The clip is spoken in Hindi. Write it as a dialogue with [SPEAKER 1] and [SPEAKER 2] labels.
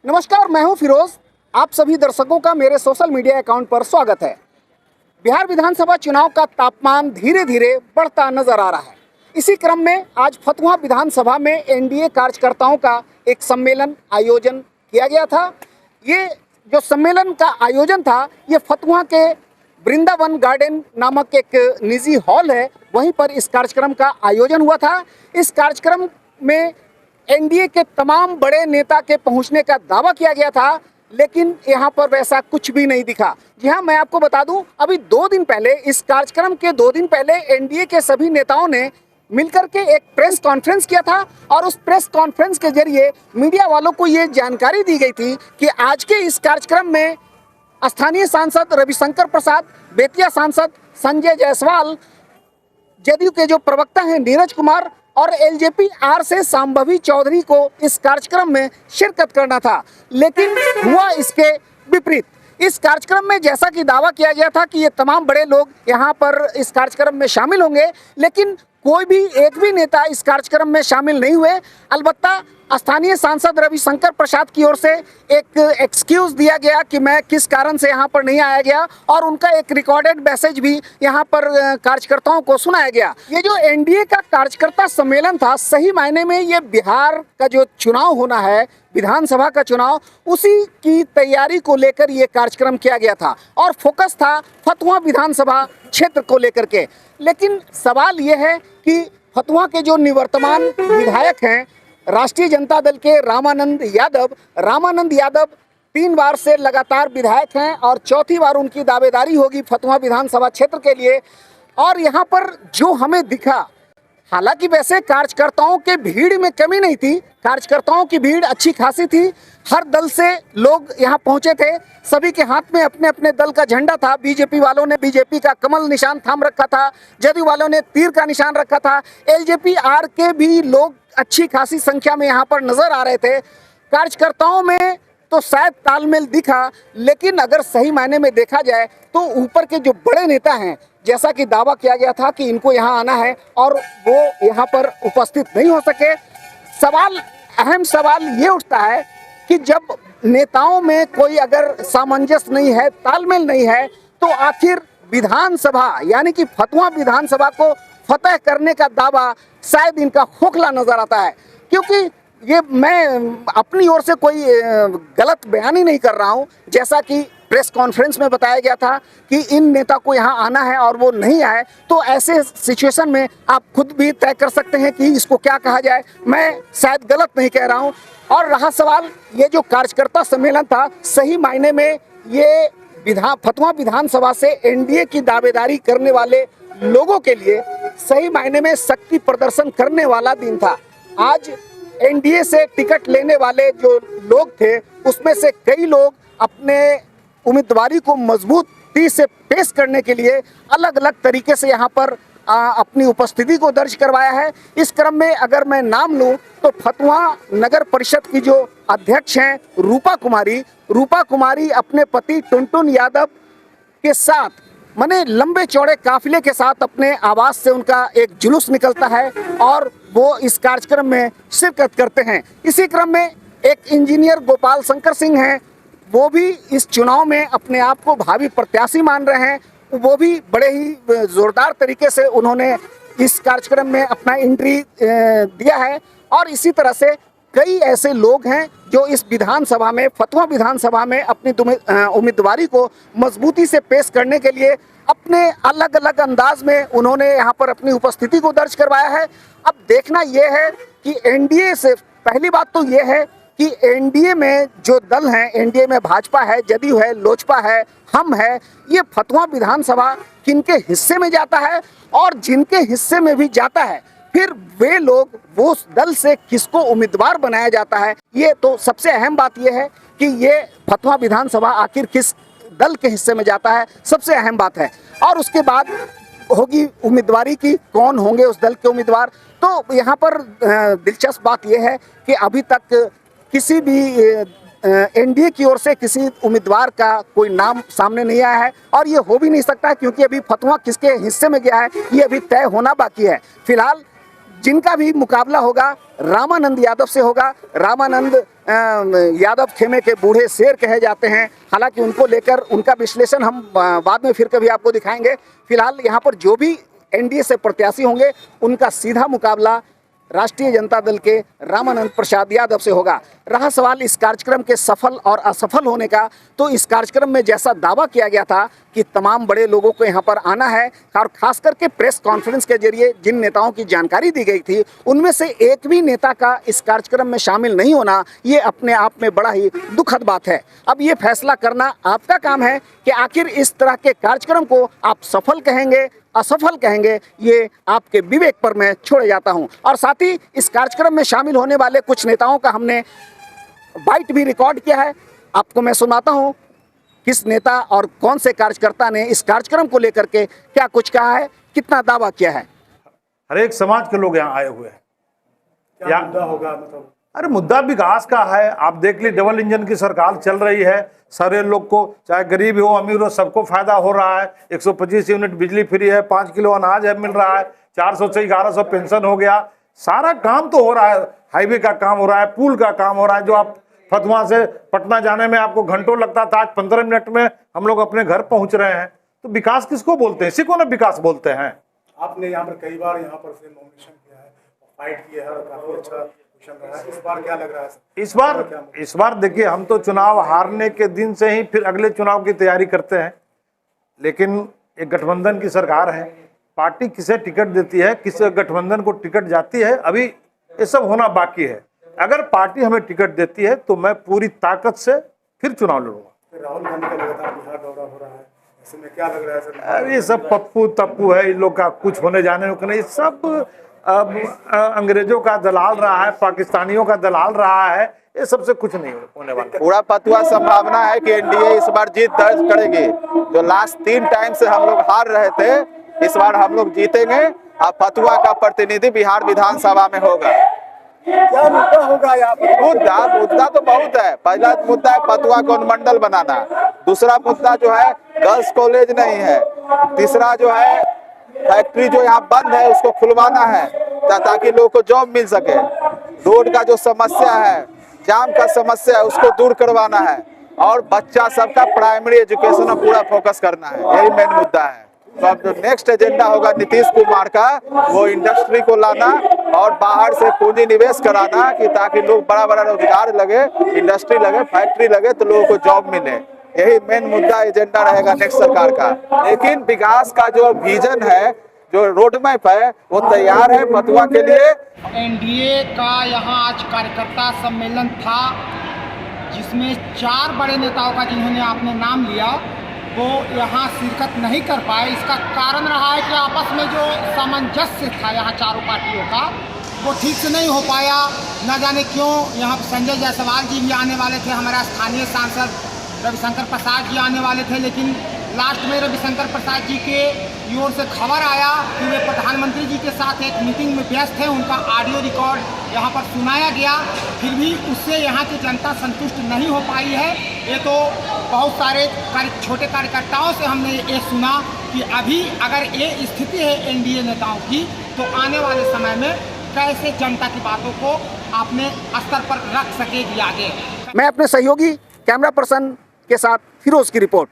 [SPEAKER 1] नमस्कार, मैं हूं फिरोज। आप सभी दर्शकों का मेरे सोशल मीडिया अकाउंट पर स्वागत है। बिहार विधानसभा चुनाव का तापमान धीरे धीरे बढ़ता नजर आ रहा है। इसी क्रम में आज फतुहा विधानसभा में एनडीए कार्यकर्ताओं का एक सम्मेलन आयोजन किया गया था। ये जो सम्मेलन का आयोजन था, ये फतुहा के वृंदावन गार्डन नामक एक निजी हॉल है, वहीं पर इस कार्यक्रम का आयोजन हुआ था। इस कार्यक्रम में एनडीए के तमाम बड़े नेता के पहुंचने का दावा किया गया था, लेकिन यहां पर वैसा कुछ भी नहीं दिखा। जी हां, मैं आपको बता दूं, अभी 2 दिन पहले, इस कार्यक्रम के 2 दिन पहले एनडीए के सभी नेताओं ने मिलकर के एक प्रेस कॉन्फ्रेंस किया था और उस प्रेस कॉन्फ्रेंस के जरिए मीडिया वालों को ये जानकारी दी गई थी कि आज के इस कार्यक्रम में स्थानीय सांसद रविशंकर प्रसाद, बेतिया सांसद संजय जायसवाल, जदयू के जो प्रवक्ता हैं नीरज कुमार और एलजेपी आर से सांभवी चौधरी को इस कार्यक्रम में शिरकत करना था, लेकिन हुआ इसके विपरीत। इस कार्यक्रम में जैसा कि दावा किया गया था कि ये तमाम बड़े लोग यहाँ पर इस कार्यक्रम में शामिल होंगे, लेकिन कोई भी एक भी नेता इस कार्यक्रम में शामिल नहीं हुए। अलबत्ता स्थानीय सांसद रविशंकर प्रसाद की ओर से एक एक्सक्यूज दिया गया कि मैं किस कारण से यहाँ पर नहीं आया गया, और उनका एक रिकॉर्डेड मैसेज भी यहाँ पर कार्यकर्ताओं को सुनाया गया। ये जो एनडीए का कार्यकर्ता सम्मेलन था, सही मायने में ये बिहार का जो चुनाव होना है, विधानसभा का चुनाव, उसी की तैयारी को लेकर ये कार्यक्रम किया गया था और फोकस था फतुहा विधानसभा क्षेत्र को लेकर के। लेकिन सवाल ये है कि फतुहा के जो निवर्तमान विधायक हैं राष्ट्रीय जनता दल के रामानंद यादव 3 बार से लगातार विधायक हैं और चौथी बार उनकी दावेदारी होगी फतुहा विधानसभा क्षेत्र के लिए। और यहाँ पर जो हमें दिखा, हालांकि वैसे कार्यकर्ताओं के भीड़ में कमी नहीं थी, कार्यकर्ताओं की भीड़ अच्छी खासी थी। हर दल से लोग यहाँ पहुँचे थे, सभी के हाथ में अपने अपने दल का झंडा था। बीजेपी वालों ने बीजेपी का कमल निशान थाम रखा था, जदयू वालों ने तीर का निशान रखा था, एलजेपी आर के भी लोग अच्छी खासी संख्या में यहाँ पर नजर आ रहे थे। कार्यकर्ताओं में तो शायद तालमेल दिखा, लेकिन अगर सही मायने में देखा जाए तो ऊपर के जो बड़े नेता हैं, जैसा कि दावा किया गया था कि इनको यहाँ आना है और वो यहाँ पर उपस्थित नहीं हो सके। अहम सवाल ये उठता है कि जब नेताओं में कोई अगर सामंजस्य नहीं है, तालमेल नहीं है, तो आखिर विधानसभा यानी कि फतुहा विधानसभा को फतह करने का दावा शायद इनका खोखला नजर आता है। क्योंकि ये मैं अपनी ओर से कोई गलत बयानी नहीं कर रहा हूँ, जैसा कि प्रेस कॉन्फ्रेंस में बताया गया था कि इन नेता को यहाँ आना है और वो नहीं आए, तो ऐसे सिचुएशन में आप खुद भी तय कर सकते हैं कि इसको क्या कहा जाए। मैं शायद गलत नहीं कह रहा हूँ। और रहा सवाल, ये जो कार्यकर्ता सम्मेलन था, सही मायने में ये फतुहा विधानसभा से एनडीए की दावेदारी करने वाले लोगों के लिए सही मायने में शक्ति प्रदर्शन करने वाला दिन था। आज एनडीए से टिकट लेने वाले जो लोग थे, उसमें से कई लोग अपने उम्मीदवारी को मजबूती से पेश करने के लिए अलग अलग तरीके से यहाँ पर अपनी उपस्थिति को दर्ज करवाया है। इस क्रम में अगर मैं नाम लूँ तो फतुहा नगर परिषद की जो अध्यक्ष हैं रूपा कुमारी अपने पति टुनटुन यादव के साथ, माने लंबे चौड़े काफिले के साथ, अपने आवास से उनका एक जुलूस निकलता है और वो इस कार्यक्रम में शिरकत करते हैं। इसी क्रम में एक इंजीनियर गोपाल शंकर सिंह हैं, वो भी इस चुनाव में अपने आप को भावी प्रत्याशी मान रहे हैं। वो भी बड़े ही जोरदार तरीके से उन्होंने इस कार्यक्रम में अपना एंट्री दिया है। और इसी तरह से कई ऐसे लोग हैं जो इस विधानसभा में, फतुहा विधानसभा में अपनी उम्मीदवारी को मजबूती से पेश करने के लिए अपने अलग अलग अंदाज में उन्होंने यहाँ पर अपनी उपस्थिति को दर्ज करवाया है। अब देखना यह है कि एनडीए से, पहली बात तो ये है कि एनडीए में जो दल हैं, एनडीए में भाजपा है, जदयू है, लोजपा है, हम है, ये फतुहा विधानसभा किनके हिस्से में जाता है और जिनके हिस्से में भी जाता है, फिर वे लोग, वो दल से किसको उम्मीदवार बनाया जाता है। ये तो सबसे अहम बात यह है कि ये फतुहा विधानसभा आखिर किस दल के हिस्से में जाता है, सबसे अहम बात है। और उसके बाद होगी उम्मीदवारी की, कौन होंगे उस दल के उम्मीदवार। तो यहाँ पर दिलचस्प बात यह है कि अभी तक किसी भी एनडीए की ओर से किसी उम्मीदवार का कोई नाम सामने नहीं आया है और ये हो भी नहीं सकता, क्योंकि अभी फतुहा किसके हिस्से में गया है ये अभी तय होना बाकी है। फिलहाल जिनका भी मुकाबला होगा रामानंद यादव से होगा। रामानंद यादव खेमे के बूढ़े शेर कहे जाते हैं। हालांकि उनको लेकर उनका विश्लेषण हम बाद में फिर कभी आपको दिखाएंगे। फिलहाल यहाँ पर जो भी एनडीए से प्रत्याशी होंगे उनका सीधा मुकाबला राष्ट्रीय जनता दल के रामानंद प्रसाद यादव से होगा। रहा सवाल इस कार्यक्रम के सफल और असफल होने का, तो इस कार्यक्रम में जैसा दावा किया गया था कि तमाम बड़े लोगों को यहाँ पर आना है और खास करके प्रेस कॉन्फ्रेंस के जरिए जिन नेताओं की जानकारी दी गई थी उनमें से एक भी नेता का इस कार्यक्रम में शामिल नहीं होना, ये अपने आप में बड़ा ही दुखद बात है। अब ये फैसला करना आपका काम है कि आखिर इस तरह के कार्यक्रम को आप सफल कहेंगे, असफल कहेंगे, ये आपके विवेक पर मैं छोड़े जाता हूं। और साथ ही इस कार्यक्रम में शामिल होने वाले कुछ नेताओं का हमने बाइट भी रिकॉर्ड किया है, आपको मैं सुनाता हूं किस नेता और कौन से कार्यकर्ता ने इस कार्यक्रम को लेकर के क्या कुछ कहा है, कितना दावा किया है।
[SPEAKER 2] हर एक समाज के लोग यहाँ आए हुए हैं।
[SPEAKER 3] क्या मुद्दा होगा मतलब?
[SPEAKER 2] अरे मुद्दा विकास का है। आप देख ली डबल इंजन की सरकार चल रही है, सारे लोग को चाहे गरीब हो अमीर हो सबको फायदा हो रहा है। 125 यूनिट बिजली फ्री है, 5 किलो अनाज है मिल रहा है, 400 से 1100 पेंशन हो गया। सारा काम तो हो रहा है, हाईवे का काम हो रहा है, पुल का काम हो रहा है। जो आप फतवा से पटना जाने में आपको घंटों लगता था, आज 15 मिनट में हम लोग अपने घर पहुंच रहे हैं। तो विकास किसको बोलते हैं? इसी को ना विकास बोलते हैं।
[SPEAKER 3] आपने यहाँ पर कई बार यहाँ पर से नॉमिनेशन किया है, फाइट किया है, काफी अच्छा क्वेश्चन रहा है। इस बार क्या लग रहा है?
[SPEAKER 2] इस बार देखिए, हम तो चुनाव हारने के दिन से ही फिर अगले चुनाव की तैयारी करते हैं। लेकिन एक गठबंधन की सरकार है, पार्टी किसे टिकट देती है, किस गठबंधन को टिकट जाती है, अभी ये सब होना बाकी है। अगर पार्टी हमें टिकट देती है तो मैं पूरी ताकत से फिर चुनाव लड़ूंगा।
[SPEAKER 3] राहुल गांधी का लगातार बिहार दौरा हो रहा है, ऐसे में क्या लग रहा है सर?
[SPEAKER 2] अरे ये सब पप्पू तप्पू है, इन लोग का कुछ होने जाने को नहीं। सब अंग्रेजों का दलाल रहा है, पाकिस्तानियों का दलाल रहा है, ये सबसे कुछ नहीं होने वाला।
[SPEAKER 4] पूरा पतुआ संभावना है कि एनडीए इस बार जीत दर्ज करेगी। जो लास्ट 3 टाइम से हम लोग हार रहे थे, इस बार हम लोग जीतेंगे। अब पतुआ का प्रतिनिधि बिहार विधानसभा में होगा।
[SPEAKER 3] क्या मुद्दा होगा यहाँ पर?
[SPEAKER 4] मुद्दा तो बहुत है। पहला मुद्दा है पतुआ को अनुमंडल बनाना। दूसरा मुद्दा जो है गर्ल्स कॉलेज नहीं है। तीसरा जो है फैक्ट्री जो यहाँ बंद है उसको खुलवाना है ताकि लोगों को जॉब मिल सके। रोड का जो समस्या है, जाम का समस्या है, उसको दूर करवाना है। और बच्चा सबका प्राइमरी एजुकेशन में पूरा फोकस करना है, यही मेन मुद्दा है। तो अब जो नेक्स्ट एजेंडा होगा नीतीश कुमार का, वो इंडस्ट्री को लाना और बाहर से पूंजी निवेश कराना कि ताकि लोग बड़ा बड़ा रोजगार लगे, इंडस्ट्री लगे, फैक्ट्री लगे तो लोगों को जॉब मिले। यही मेन मुद्दा एजेंडा रहेगा नेक्स्ट सरकार का। लेकिन विकास का जो विजन है, जो रोड मैप है, वो तैयार है पतुआ के लिए।
[SPEAKER 5] एनडीए का यहाँ आज कार्यकर्ता सम्मेलन था जिसमें 4 बड़े नेताओं का जिन्होंने आपने नाम लिया वो यहाँ शिरकत नहीं कर पाए। इसका कारण रहा है कि आपस में जो सामंजस्य था यहाँ चारों पार्टियों का वो ठीक से नहीं हो पाया। न जाने क्यों यहाँ संजय जायसवाल जी भी आने वाले थे, हमारा स्थानीय सांसद रविशंकर प्रसाद जी आने वाले थे, लेकिन लास्ट में रविशंकर प्रसाद जी के ओर से खबर आया कि वे प्रधानमंत्री जी के साथ एक मीटिंग में व्यस्त थे। उनका ऑडियो रिकॉर्ड यहाँ पर सुनाया गया, फिर भी उससे यहाँ की जनता संतुष्ट नहीं हो पाई है। ये तो बहुत सारे छोटे कार्यकर्ताओं से हमने ये सुना कि अभी अगर ये स्थिति है एनडीए नेताओं की, तो आने वाले समय में कैसे जनता की बातों को अपने स्तर पर रख सकेगी आगे।
[SPEAKER 1] मैं अपने सहयोगी कैमरा पर्सन के साथ फिरोज की रिपोर्ट।